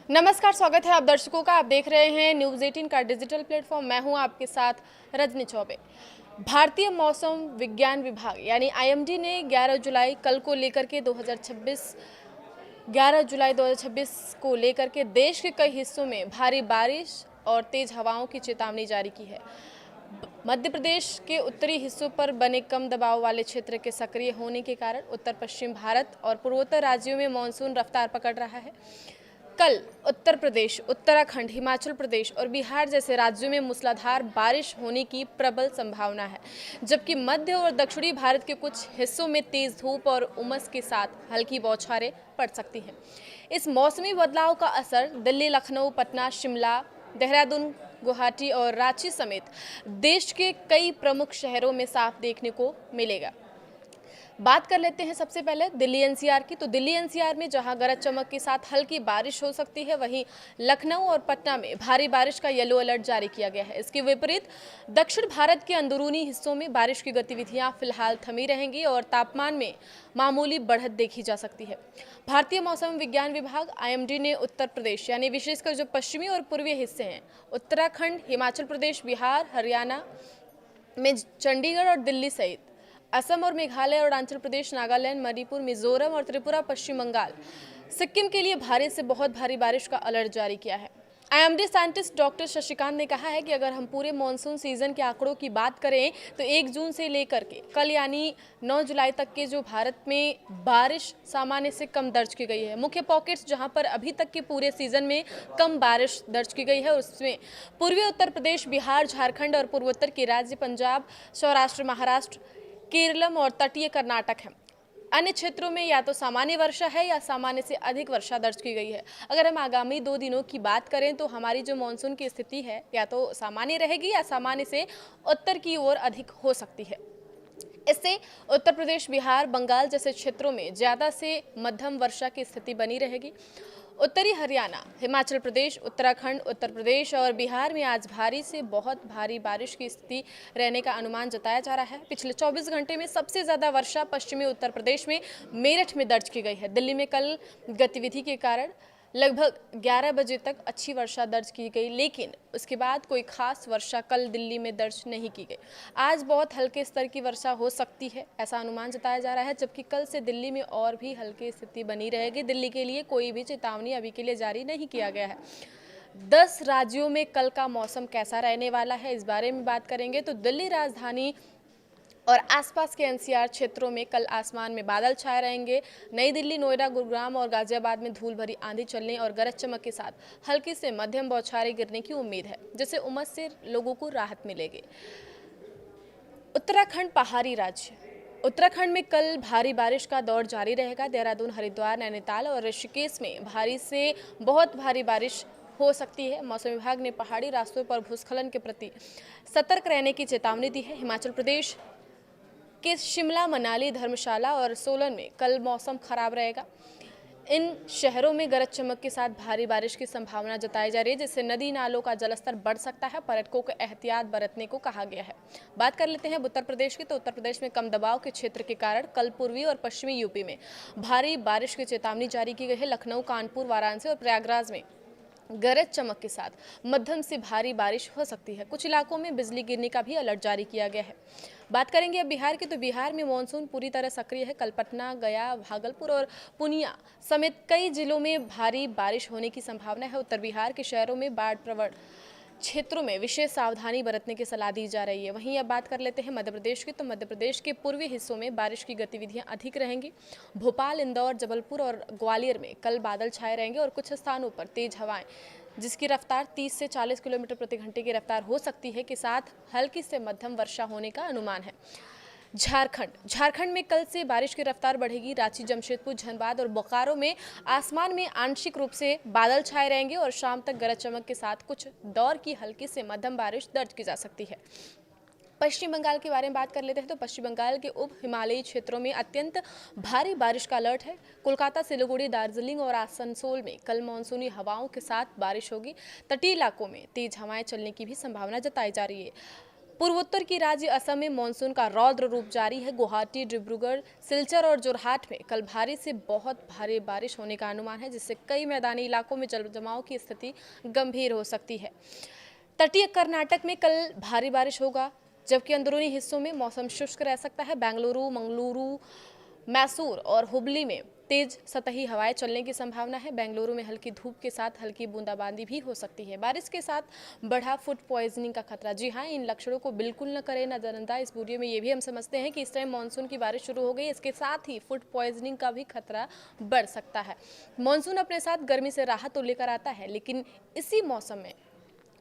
नमस्कार, स्वागत है आप दर्शकों का। आप देख रहे हैं न्यूज़ 18 का डिजिटल प्लेटफॉर्म। मैं हूं आपके साथ रजनी चौबे। भारतीय मौसम विज्ञान विभाग यानी आईएमडी ने 11 जुलाई कल को लेकर के 11 जुलाई 2026 को लेकर के देश के कई हिस्सों में भारी बारिश और तेज हवाओं की चेतावनी जारी की है। मध्य प्रदेश के उत्तरी हिस्सों पर बने कम दबाव वाले क्षेत्र के सक्रिय होने के कारण उत्तर पश्चिम भारत और पूर्वोत्तर राज्यों में मानसून रफ्तार पकड़ रहा है। कल उत्तर प्रदेश, उत्तराखंड, हिमाचल प्रदेश और बिहार जैसे राज्यों में मूसलाधार बारिश होने की प्रबल संभावना है, जबकि मध्य और दक्षिणी भारत के कुछ हिस्सों में तेज धूप और उमस के साथ हल्की बौछारें पड़ सकती हैं। इस मौसमी बदलाव का असर दिल्ली, लखनऊ, पटना, शिमला, देहरादून, गुवाहाटी और रांची समेत देश के कई प्रमुख शहरों में साफ देखने को मिलेगा। बात कर लेते हैं सबसे पहले दिल्ली एनसीआर की। तो दिल्ली एनसीआर में जहां गरज चमक के साथ हल्की बारिश हो सकती है, वहीं लखनऊ और पटना में भारी बारिश का येलो अलर्ट जारी किया गया है। इसके विपरीत दक्षिण भारत के अंदरूनी हिस्सों में बारिश की गतिविधियां फिलहाल थमी रहेंगी और तापमान में मामूली बढ़त देखी जा सकती है। भारतीय मौसम विज्ञान विभाग आईएमडी ने उत्तर प्रदेश यानी विशेषकर जो पश्चिमी और पूर्वी हिस्से हैं, उत्तराखंड, हिमाचल प्रदेश, बिहार, हरियाणा में चंडीगढ़ और दिल्ली सहित असम और मेघालय और अरुणाचल प्रदेश, नागालैंड, मणिपुर, मिजोरम और त्रिपुरा, पश्चिम बंगाल, सिक्किम के लिए भारी से बहुत भारी बारिश का अलर्ट जारी किया है। आईएमडी साइंटिस्ट डॉक्टर शशिकांत ने कहा है कि अगर हम पूरे मानसून सीजन के आंकड़ों की बात करें तो 1 जून से लेकर के कल यानी 9 जुलाई तक के जो भारत में बारिश सामान्य से कम दर्ज की गई है। मुख्य पॉकेट्स जहां पर अभी तक के पूरे सीजन में कम बारिश दर्ज की गई है, उसमें पूर्वी उत्तर प्रदेश, बिहार, झारखंड और पूर्वोत्तर के राज्य पंजाब, सौराष्ट्र, महाराष्ट्र, केरलम और तटीय कर्नाटक है। अन्य क्षेत्रों में या तो सामान्य वर्षा है या सामान्य से अधिक वर्षा दर्ज की गई है। अगर हम आगामी 2 दिनों की बात करें तो हमारी जो मानसून की स्थिति है या तो सामान्य रहेगी या सामान्य से उत्तर की ओर अधिक हो सकती है। इससे उत्तर प्रदेश, बिहार, बंगाल जैसे क्षेत्रों में ज्यादा से मध्यम वर्षा की स्थिति बनी रहेगी। उत्तरी हरियाणा, हिमाचल प्रदेश, उत्तराखंड, उत्तर प्रदेश और बिहार में आज भारी से बहुत भारी बारिश की स्थिति रहने का अनुमान जताया जा रहा है। पिछले 24 घंटे में सबसे ज्यादा वर्षा पश्चिमी उत्तर प्रदेश में मेरठ में दर्ज की गई है। दिल्ली में कल गतिविधि के कारण लगभग 11 बजे तक अच्छी वर्षा दर्ज की गई, लेकिन उसके बाद कोई खास वर्षा कल दिल्ली में दर्ज नहीं की गई। आज बहुत हल्के स्तर की वर्षा हो सकती है, ऐसा अनुमान जताया जा रहा है, जबकि कल से दिल्ली में और भी हल्की स्थिति बनी रहेगी। दिल्ली के लिए कोई भी चेतावनी अभी के लिए जारी नहीं किया गया है। 10 राज्यों में कल का मौसम कैसा रहने वाला है, इस बारे में बात करेंगे। तो दिल्ली, राजधानी और आसपास के एनसीआर क्षेत्रों में कल आसमान में बादल छाए रहेंगे। नई दिल्ली, नोएडा, गुरुग्राम और गाजियाबाद में धूल भरी आंधी चलने और गरज चमक के साथ हल्की से मध्यम बौछारें गिरने की उम्मीद है, जिससे उमस से लोगों को राहत मिलेगी। उत्तराखंड पहाड़ी राज्य। उत्तराखंड में कल भारी बारिश का दौर जारी रहेगा। देहरादून, हरिद्वार, नैनीताल और ऋषिकेश में भारी से बहुत भारी बारिश हो सकती है। मौसम विभाग ने पहाड़ी रास्तों पर भूस्खलन के प्रति सतर्क रहने की चेतावनी दी है। हिमाचल प्रदेश के शिमला, मनाली, धर्मशाला और सोलन में कल मौसम खराब रहेगा। इन शहरों में गरज चमक के साथ भारी बारिश की संभावना जताई जा रही है, जिससे नदी नालों का जलस्तर बढ़ सकता है। पर्यटकों को एहतियात बरतने को कहा गया है। बात कर लेते हैं उत्तर प्रदेश की। तो उत्तर प्रदेश में कम दबाव के क्षेत्र के कारण कल पूर्वी और पश्चिमी यूपी में भारी बारिश की चेतावनी जारी की गई है। लखनऊ, कानपुर, वाराणसी और प्रयागराज में गरज चमक के साथ मध्यम से भारी बारिश हो सकती है। कुछ इलाकों में बिजली गिरने का भी अलर्ट जारी किया गया है। बात करेंगे अब बिहार की। तो बिहार में मानसून पूरी तरह सक्रिय है। कल पटना, गया, भागलपुर और पूर्णिया समेत कई जिलों में भारी बारिश होने की संभावना है। उत्तर बिहार के शहरों में बाढ़ प्रवण क्षेत्रों में विशेष सावधानी बरतने की सलाह दी जा रही है। वहीं अब बात कर लेते हैं मध्य प्रदेश की। तो मध्य प्रदेश के पूर्वी हिस्सों में बारिश की गतिविधियां अधिक रहेंगी। भोपाल, इंदौर, जबलपुर और ग्वालियर में कल बादल छाए रहेंगे और कुछ स्थानों पर तेज हवाएं, जिसकी रफ्तार 30 से 40 किलोमीटर प्रति घंटे की रफ्तार हो सकती है, के साथ हल्की से मध्यम वर्षा होने का अनुमान है। झारखंड में कल से बारिश की रफ्तार बढ़ेगी। रांची, जमशेदपुर, धनबाद और बोकारो में आसमान में आंशिक रूप से बादल छाए रहेंगे और शाम तक गरज चमक के साथ कुछ दौर की हल्की से मध्यम बारिश दर्ज की जा सकती है। पश्चिम बंगाल के बारे में बात कर लेते हैं। तो पश्चिम बंगाल के उप हिमालयी क्षेत्रों में अत्यंत भारी बारिश का अलर्ट है। कोलकाता, सिलीगुड़ी, दार्जिलिंग और आसनसोल में कल मानसूनी हवाओं के साथ बारिश होगी। तटीय इलाकों में तेज हवाएं चलने की भी संभावना जताई जा रही है। पूर्वोत्तर की राज्य असम में मानसून का रौद्र रूप जारी है। गुवाहाटी, डिब्रूगढ़, सिलचर और जोरहाट में कल भारी से बहुत भारी बारिश होने का अनुमान है, जिससे कई मैदानी इलाकों में जलजमाव की स्थिति गंभीर हो सकती है। तटीय कर्नाटक में कल भारी बारिश होगा, जबकि अंदरूनी हिस्सों में मौसम शुष्क रह सकता है। बेंगलुरु, मंगलुरु, मैसूर और हुबली में तेज सतही हवाएं चलने की संभावना है। बेंगलुरु में हल्की धूप के साथ हल्की बूंदाबांदी भी हो सकती है। बारिश के साथ बढ़ा फूड पॉइजनिंग का खतरा। जी हाँ, इन लक्षणों को बिल्कुल न करें नजरअंदाज। इस वीडियो में ये भी हम समझते हैं कि इस टाइम मानसून की बारिश शुरू हो गई, इसके साथ ही फूड पॉइजनिंग का भी खतरा बढ़ सकता है। मानसून अपने साथ गर्मी से राहत तो लेकर आता है, लेकिन इसी मौसम में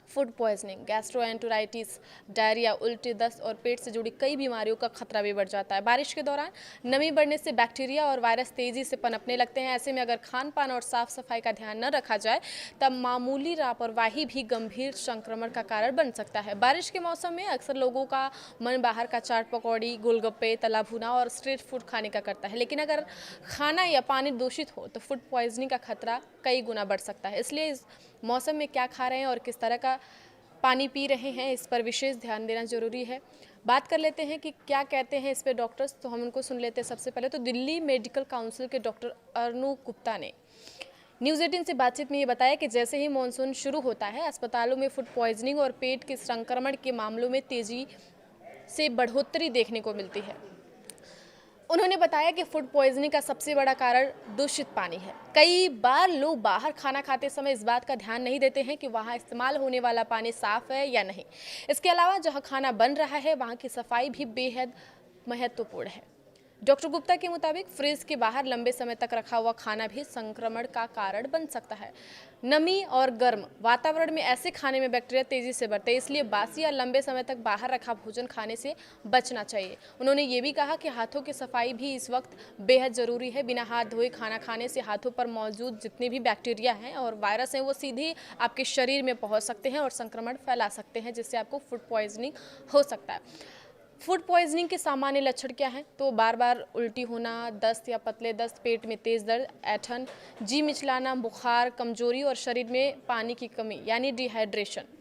फूड पॉइजनिंग, गैस्ट्रोएंटेराइटिस, डायरिया, उल्टी, दस्त और पेट से जुड़ी कई बीमारियों का खतरा भी बढ़ जाता है। बारिश के दौरान नमी बढ़ने से बैक्टीरिया और वायरस तेजी से पनपने लगते हैं। ऐसे में अगर खान पान और साफ सफाई का ध्यान न रखा जाए तब मामूली लापरवाही भी गंभीर संक्रमण का कारण बन सकता है। बारिश के मौसम में अक्सर लोगों का मन बाहर का चाट पकौड़ी, गोलगप्पे, तला भुना और स्ट्रीट फूड खाने का करता है, लेकिन अगर खाना या पानी दूषित हो तो फूड पॉइजनिंग का खतरा कई गुना बढ़ सकता है। इसलिए इस मौसम में क्या खा रहे हैं और किस तरह का पानी पी रहे हैं, इस पर विशेष ध्यान देना जरूरी है। बात कर लेते हैं कि क्या कहते हैं इस पे डॉक्टर्स, तो हम उनको सुन लेते हैं। सबसे पहले तो दिल्ली मेडिकल काउंसिल के डॉक्टर अर्नू गुप्ता ने न्यूज़ 18 से बातचीत में ये बताया कि जैसे ही मानसून शुरू होता है, अस्पतालों में फूड पॉइजनिंग और पेट के संक्रमण के मामलों में तेजी से बढ़ोतरी देखने को मिलती है। उन्होंने बताया कि फूड पॉइजनिंग का सबसे बड़ा कारण दूषित पानी है। कई बार लोग बाहर खाना खाते समय इस बात का ध्यान नहीं देते हैं कि वहां इस्तेमाल होने वाला पानी साफ है या नहीं। इसके अलावा जहां खाना बन रहा है वहां की सफाई भी बेहद महत्वपूर्ण है। डॉक्टर गुप्ता के मुताबिक फ्रिज के बाहर लंबे समय तक रखा हुआ खाना भी संक्रमण का कारण बन सकता है। नमी और गर्म वातावरण में ऐसे खाने में बैक्टीरिया तेजी से बढ़ते हैं, इसलिए बासी या लंबे समय तक बाहर रखा भोजन खाने से बचना चाहिए। उन्होंने ये भी कहा कि हाथों की सफाई भी इस वक्त बेहद जरूरी है। बिना हाथ धोए खाना खाने से हाथों पर मौजूद जितने भी बैक्टीरिया हैं और वायरस हैं वो सीधे आपके शरीर में पहुंच सकते हैं और संक्रमण फैला सकते हैं, जिससे आपको फूड पॉइजनिंग हो सकता है। फूड पॉइजनिंग के सामान्य लक्षण क्या हैं? तो बार बार उल्टी होना, दस्त या पतले दस्त, पेट में तेज दर्द, ऐंठन, जी मिचलाना, बुखार, कमजोरी और शरीर में पानी की कमी यानी डिहाइड्रेशन।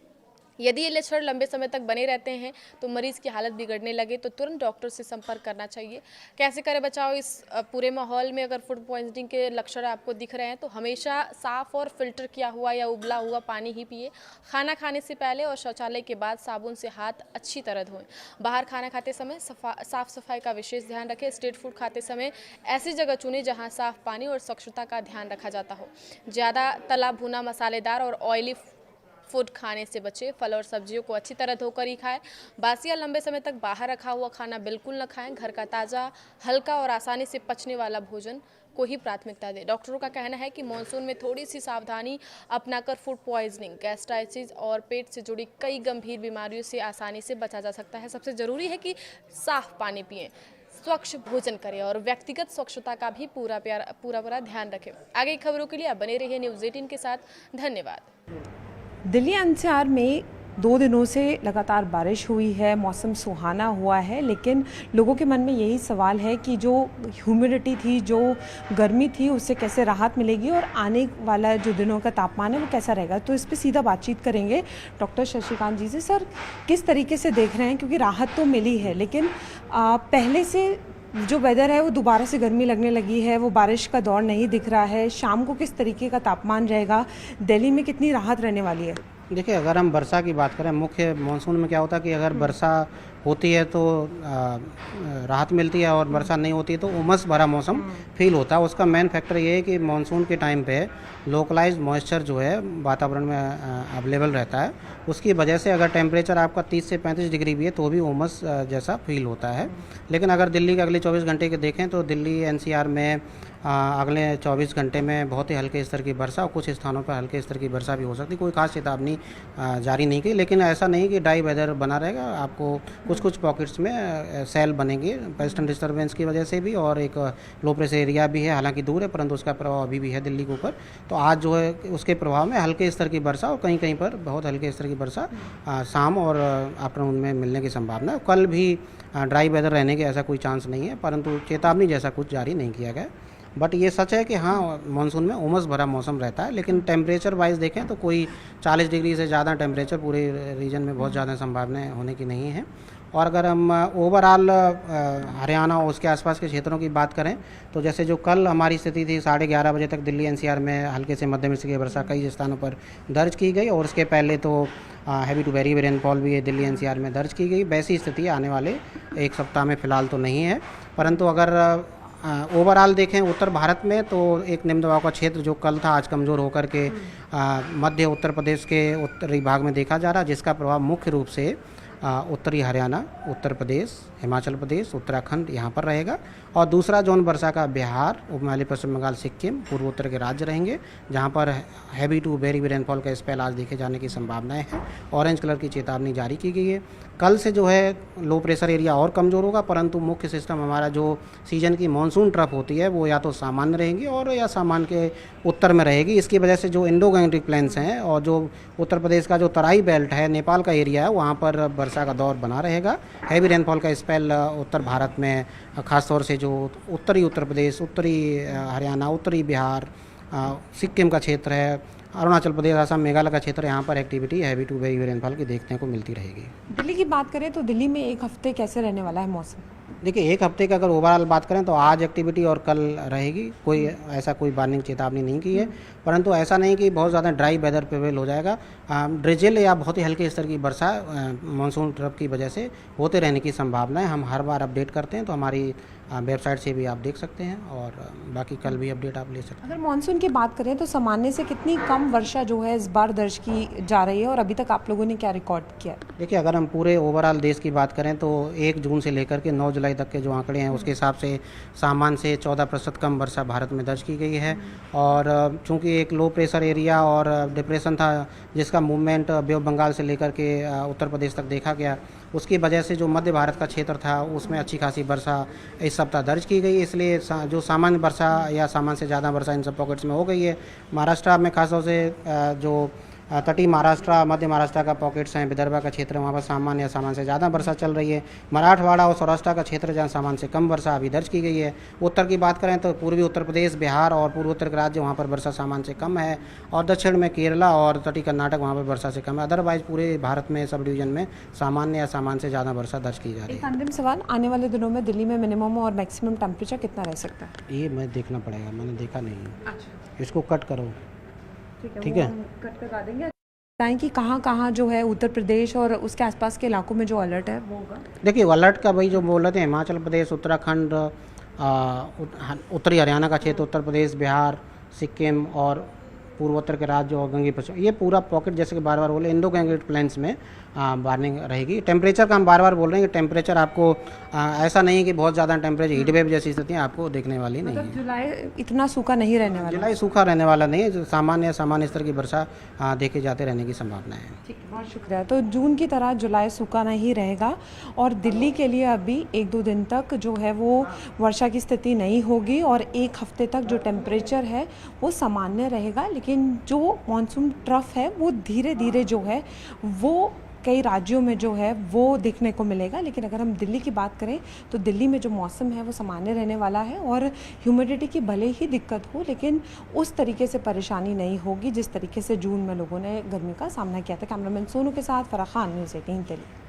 यदि ये लक्षण लंबे समय तक बने रहते हैं तो मरीज की हालत बिगड़ने लगे तो तुरंत डॉक्टर से संपर्क करना चाहिए। कैसे करें बचाव इस पूरे माहौल में? अगर फूड पॉइजनिंग के लक्षण आपको दिख रहे हैं तो हमेशा साफ और फिल्टर किया हुआ या उबला हुआ पानी ही पिए। खाना खाने से पहले और शौचालय के बाद साबुन से हाथ अच्छी तरह धोएं। बाहर खाना खाते समय साफ सफाई का विशेष ध्यान रखें। स्ट्रीट फूड खाते समय ऐसी जगह चुनें जहाँ साफ पानी और स्वच्छता का ध्यान रखा जाता हो। ज़्यादा तला भुना, मसालेदार और ऑयली फूड खाने से बचे। फल और सब्जियों को अच्छी तरह धोकर ही खाएं। बासी या लंबे समय तक बाहर रखा हुआ खाना बिल्कुल न खाएं। घर का ताज़ा, हल्का और आसानी से पचने वाला भोजन को ही प्राथमिकता दें। डॉक्टरों का कहना है कि मानसून में थोड़ी सी सावधानी अपनाकर फूड पॉइजनिंग, गैस्ट्राइटिस और पेट से जुड़ी कई गंभीर बीमारियों से आसानी से बचा जा सकता है। सबसे ज़रूरी है कि साफ पानी पिएं, स्वच्छ भोजन करें और व्यक्तिगत स्वच्छता का भी पूरा ध्यान रखें। आगे की खबरों के लिए आप बने रहिए न्यूज़ 18 के साथ। धन्यवाद। दिल्ली एनसीआर में 2 दिनों से लगातार बारिश हुई है, मौसम सुहाना हुआ है, लेकिन लोगों के मन में यही सवाल है कि जो ह्यूमिडिटी थी, जो गर्मी थी, उससे कैसे राहत मिलेगी और आने वाला जो दिनों का तापमान है वो कैसा रहेगा। तो इस पे सीधा बातचीत करेंगे डॉक्टर शशिकांत जी से। सर, किस तरीके से देख रहे हैं, क्योंकि राहत तो मिली है लेकिन पहले से जो वेदर है वो दोबारा से गर्मी लगने लगी है, वो बारिश का दौर नहीं दिख रहा है। शाम को किस तरीके का तापमान रहेगा, दिल्ली में कितनी राहत रहने वाली है? देखिए, अगर हम वर्षा की बात करें, मुख्य मानसून में क्या होता है कि अगर वर्षा होती है तो राहत मिलती है और वर्षा नहीं होती है तो उमस भरा मौसम फील होता है। उसका मेन फैक्टर ये है कि मानसून के टाइम पे लोकलाइज्ड मॉइस्चर जो है वातावरण में अवेलेबल रहता है। उसकी वजह से अगर टेम्परेचर आपका 30 से 35 डिग्री भी है तो भी उमस जैसा फील होता है। लेकिन अगर दिल्ली के अगले 24 घंटे के देखें तो दिल्ली एनसीआर में अगले 24 घंटे में बहुत ही हल्के स्तर की वर्षा और कुछ स्थानों पर हल्के स्तर की वर्षा भी हो सकती है। कोई खास चेतावनी जारी नहीं की, लेकिन ऐसा नहीं कि ड्राई वेदर बना रहेगा। आपको कुछ पॉकेट्स में सेल बनेंगे वेस्टर्न डिस्टर्बेंस की वजह से भी, और एक लो प्रेशर एरिया भी है, हालांकि दूर है परंतु उसका प्रभाव अभी भी है दिल्ली के ऊपर। तो आज जो है उसके प्रभाव में हल्के स्तर की वर्षा और कहीं कहीं पर बहुत हल्के स्तर की वर्षा शाम और आफ्टरनून में मिलने की संभावना है। कल भी ड्राई वेदर रहने के ऐसा कोई चांस नहीं है, परंतु चेतावनी जैसा कुछ जारी नहीं किया गया। बट ये सच है कि हाँ, मानसून में उमस भरा मौसम रहता है, लेकिन टेम्परेचर वाइज देखें तो कोई 40 डिग्री से ज़्यादा टेम्परेचर पूरे रीजन में बहुत ज़्यादा संभावनाएं होने की नहीं है। और अगर हम ओवरऑल हरियाणा और उसके आसपास के क्षेत्रों की बात करें तो जैसे जो कल हमारी स्थिति थी 11:30 बजे तक दिल्ली एनसीआर में हल्के से मध्यम की वर्षा कई स्थानों पर दर्ज की गई, और उसके पहले तो हैवी टू वेरी रेनफॉल भी दिल्ली एनसीआर में दर्ज की गई। वैसी स्थिति आने वाले एक सप्ताह में फ़िलहाल तो नहीं है, परंतु अगर ओवरऑल देखें उत्तर भारत में तो एक निम्न दबाव का क्षेत्र जो कल था आज कमज़ोर होकर के मध्य उत्तर प्रदेश के उत्तरी भाग में देखा जा रहा, जिसका प्रभाव मुख्य रूप से उत्तरी हरियाणा, उत्तर प्रदेश, हिमाचल प्रदेश, उत्तराखंड यहाँ पर रहेगा। और दूसरा जोन वर्षा का बिहार, उपमहाद्वीप पश्चिम बंगाल, सिक्किम, पूर्वोत्तर के राज्य रहेंगे, जहाँ पर हैवी टू वेरी रेनफॉल का स्पेल आज देखे जाने की संभावनाएं हैं। ऑरेंज कलर की चेतावनी जारी की गई है। कल से जो है लो प्रेशर एरिया और कमज़ोर होगा, परंतु मुख्य सिस्टम हमारा जो सीजन की मानसून ट्रफ होती है वो या तो सामान्य रहेंगी और या सामान्य के उत्तर में रहेगी। इसकी वजह से जो इंडो गैंजेटिक प्लेन्स हैं और जो उत्तर प्रदेश का जो तराई बेल्ट है, नेपाल का एरिया है, वहाँ पर वर्षा का दौर बना रहेगा। हैवी रेनफॉल का स्पेल उत्तर भारत में खासतौर से जो उत्तरी उत्तर प्रदेश, उत्तरी हरियाणा, उत्तरी बिहार, सिक्किम का क्षेत्र है, अरुणाचल प्रदेश, असम, मेघालय का क्षेत्र, यहाँ पर activity heavy to very rainfall की देखने को मिलती रहेगी। दिल्ली की बात करें तो दिल्ली में एक हफ्ते कैसे रहने वाला है मौसम? देखिए, एक हफ्ते का अगर ओवरऑल बात करें तो आज एक्टिविटी और कल रहेगी, कोई ऐसा कोई वार्निंग चेतावनी नहीं की है, परंतु ऐसा नहीं कि बहुत ज़्यादा ड्राई वेदर प्रिवेल हो जाएगा। ड्रिजल या बहुत ही हल्के स्तर की वर्षा मानसून ट्रफ की वजह से होते रहने की संभावना है। हम हर बार अपडेट करते हैं, तो हमारी वेबसाइट से भी आप देख सकते हैं, और बाकी कल भी अपडेट आप ले सकते हैं। अगर मानसून की बात करें तो सामान्य से कितनी कम वर्षा जो है इस बार दर्ज की जा रही है, और अभी तक आप लोगों ने क्या रिकॉर्ड किया? देखिए, अगर हम पूरे ओवरऑल देश की बात करें तो 1 जून से लेकर के 9 जुलाई तक के जो आंकड़े हैं उसके हिसाब से सामान्य से 14% कम वर्षा भारत में दर्ज की गई है। और चूंकि एक लो प्रेशर एरिया और डिप्रेशन था जिसका मूवमेंट बे ऑफ बंगाल से लेकर के उत्तर प्रदेश तक देखा गया, उसकी वजह से जो मध्य भारत का क्षेत्र था उसमें अच्छी खासी वर्षा इस सप्ताह दर्ज की गई। इसलिए जो सामान्य वर्षा या सामान्य से ज़्यादा वर्षा इन सब पॉकेट्स में हो गई है। महाराष्ट्र में खासतौर से जो तटीय महाराष्ट्र, मध्य महाराष्ट्र का पॉकेट्स हैं, विदर्भ का क्षेत्र, वहाँ पर सामान्य या सामान्य से ज़्यादा वर्षा चल रही है। मराठवाड़ा और सौराष्ट्र का क्षेत्र जहाँ सामान्य से कम वर्षा अभी दर्ज की गई है। उत्तर की बात करें तो पूर्वी उत्तर प्रदेश, बिहार और पूर्वोत्तर के राज्य, वहाँ पर वर्षा सामान्य से कम है, और दक्षिण में केरला और तटीय कर्नाटक, वहाँ पर वर्षा से कम है। अदरवाइज पूरे भारत में सब डिवीजन में सामान्य या सामान्य से ज़्यादा वर्षा दर्ज की जा रही एक है। अंतिम सवाल, आने वाले दिनों में दिल्ली में मिनिमम और मैक्सिमम टेम्परेचर कितना रह सकता है? ये मैं देखना पड़ेगा, मैंने देखा नहीं है। इसको कट करो, ठीक है? कट करवा देंगे। बताएं कि कहाँ जो है उत्तर प्रदेश और उसके आसपास के इलाकों में जो अलर्ट है वो होगा? देखिए, अलर्ट का वही जो बोल रहे थे, हिमाचल प्रदेश, उत्तराखंड, उत्तरी हरियाणा का क्षेत्र, उत्तर प्रदेश, बिहार, सिक्किम और पूर्वोत्तर के राज्य और गंगे पश्चिम, ये पूरा पॉकेट जैसे कि बार बार बोले इंडो गैंजेटिक प्लेन्स में वार्निंग रहेगी। टेम्परेचर का हम बार बार बोल रहे हैं कि टेम्परेचर आपको ऐसा नहीं है कि बहुत ज़्यादा टेम्परेचर हीट वेव जैसी स्थितियाँ आपको देखने वाली नहीं है। जुलाई इतना सूखा नहीं रहने वाला? जुलाई सूखा रहने वाला नहीं है, जो सामान्य स्तर की वर्षा देखे जाते रहने की संभावना है। ठीक है, बहुत शुक्रिया। तो जून की तरह जुलाई सूखा नहीं रहेगा, और दिल्ली के लिए अभी 1-2 दिन तक जो है वो वर्षा की स्थिति नहीं होगी, और एक हफ्ते तक जो टेम्परेचर है वो सामान्य रहेगा। लेकिन जो मानसून ट्रफ है वो धीरे धीरे जो है वो कई राज्यों में जो है वो देखने को मिलेगा। लेकिन अगर हम दिल्ली की बात करें तो दिल्ली में जो मौसम है वो सामान्य रहने वाला है, और ह्यूमिडिटी की भले ही दिक्कत हो लेकिन उस तरीके से परेशानी नहीं होगी जिस तरीके से जून में लोगों ने गर्मी का सामना किया था। कैमरामैन सोनू के साथ फराह खान, न्यूज़ 18 दिल्ली।